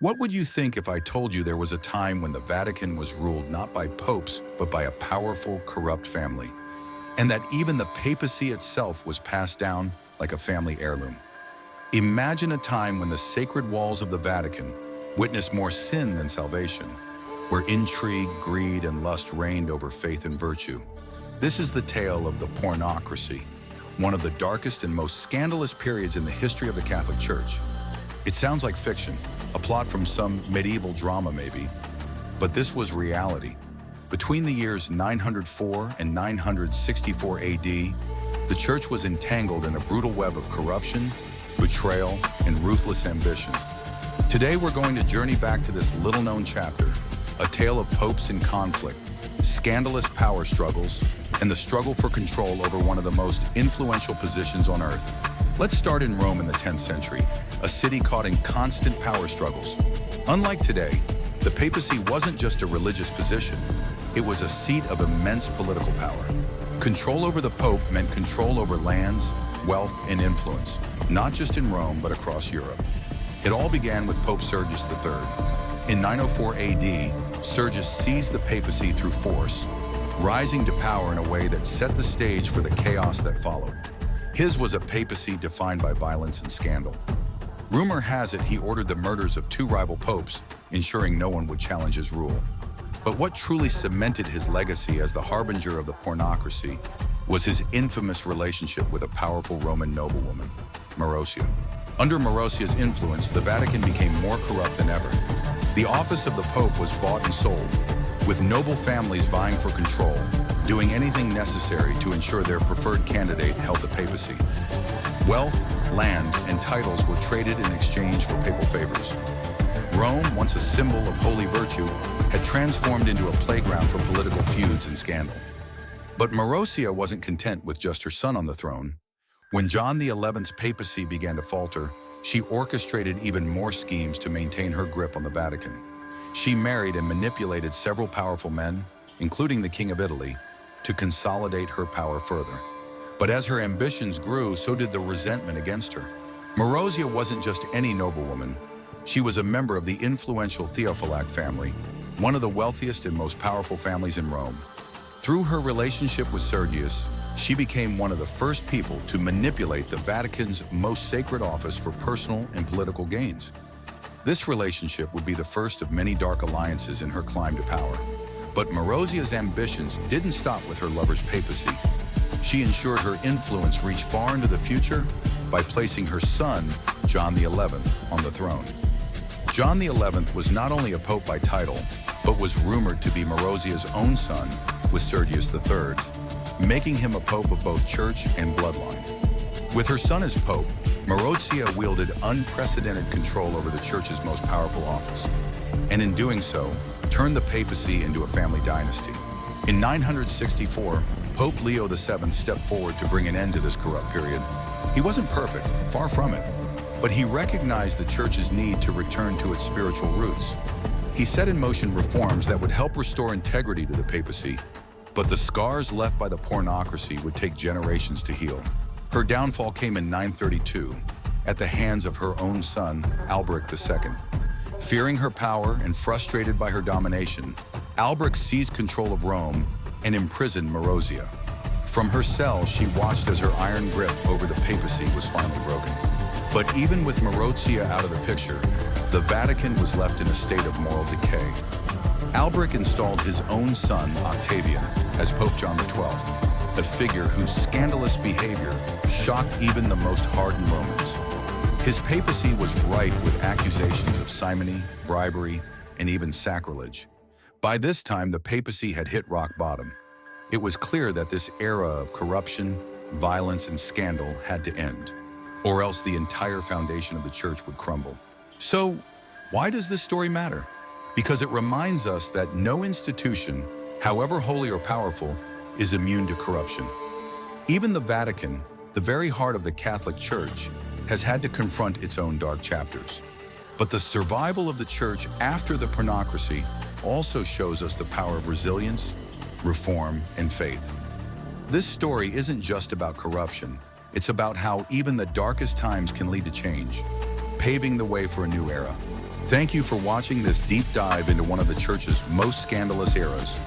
What would you think if I told you there was a time when the Vatican was ruled not by popes, but by a powerful, corrupt family, and that even the papacy itself was passed down like a family heirloom? Imagine a time when the sacred walls of the Vatican witnessed more sin than salvation, where intrigue, greed, and lust reigned over faith and virtue. This is the tale of the Pornocracy, one of the darkest and most scandalous periods in the history of the Catholic Church. It sounds like fiction, a plot from some medieval drama maybe, but this was reality. Between the years 904 and 964 AD, the Church was entangled in a brutal web of corruption, betrayal, and ruthless ambition. Today we're going to journey back to this little-known chapter, a tale of popes in conflict, scandalous power struggles, and the struggle for control over one of the most influential positions on earth. Let's start in Rome in the 10th century, a city caught in constant power struggles. Unlike today, the papacy wasn't just a religious position, it was a seat of immense political power. Control over the Pope meant control over lands, wealth, and influence, not just in Rome, but across Europe. It all began with Pope Sergius III. In 904 AD, Sergius seized the papacy through force, rising to power in a way that set the stage for the chaos that followed. His was a papacy defined by violence and scandal. Rumor has it he ordered the murders of two rival popes, ensuring no one would challenge his rule. But what truly cemented his legacy as the harbinger of the Pornocracy was his infamous relationship with a powerful Roman noblewoman, Marozia. Under Marozia's influence, the Vatican became more corrupt than ever. The office of the Pope was bought and sold, with noble families vying for control, doing anything necessary to ensure their preferred candidate held the papacy. Wealth, land, and titles were traded in exchange for papal favors. Rome, once a symbol of holy virtue, had transformed into a playground for political feuds and scandal. But Marozia wasn't content with just her son on the throne. When John XI's papacy began to falter, she orchestrated even more schemes to maintain her grip on the Vatican. She married and manipulated several powerful men, including the King of Italy, to consolidate her power further. But as her ambitions grew, so did the resentment against her. Marozia wasn't just any noblewoman. She was a member of the influential Theophylact family, one of the wealthiest and most powerful families in Rome. Through her relationship with Sergius, she became one of the first people to manipulate the Vatican's most sacred office for personal and political gains. This relationship would be the first of many dark alliances in her climb to power. But Marozia's ambitions didn't stop with her lover's papacy. She ensured her influence reached far into the future by placing her son, John XI, on the throne. John XI was not only a pope by title, but was rumored to be Marozia's own son with Sergius III, making him a pope of both church and bloodline. With her son as pope, Marozia wielded unprecedented control over the church's most powerful office, and in doing so, turned the papacy into a family dynasty. In 964, Pope Leo VII stepped forward to bring an end to this corrupt period. He wasn't perfect, far from it, but he recognized the church's need to return to its spiritual roots. He set in motion reforms that would help restore integrity to the papacy, but the scars left by the Pornocracy would take generations to heal. Her downfall came in 932, at the hands of her own son, Alberic II. Fearing her power and frustrated by her domination, Alberic seized control of Rome and imprisoned Marozia. From her cell, she watched as her iron grip over the papacy was finally broken. But even with Marozia out of the picture, the Vatican was left in a state of moral decay. Alberic installed his own son, Octavian, as Pope John XII, a figure whose scandalous behavior shocked even the most hardened Romans. His papacy was rife with accusations of simony, bribery, and even sacrilege. By this time, the papacy had hit rock bottom. It was clear that this era of corruption, violence, and scandal had to end, or else the entire foundation of the church would crumble. So, why does this story matter? Because it reminds us that no institution, however holy or powerful, is immune to corruption. Even the Vatican, the very heart of the Catholic Church, has had to confront its own dark chapters. But the survival of the church after the Pornocracy also shows us the power of resilience, reform, and faith. This story isn't just about corruption, it's about how even the darkest times can lead to change, paving the way for a new era. Thank you for watching this deep dive into one of the church's most scandalous eras.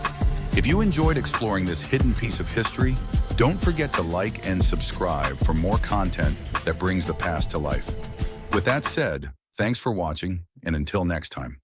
If you enjoyed exploring this hidden piece of history, don't forget to like and subscribe for more content that brings the past to life. With that said, thanks for watching, and until next time.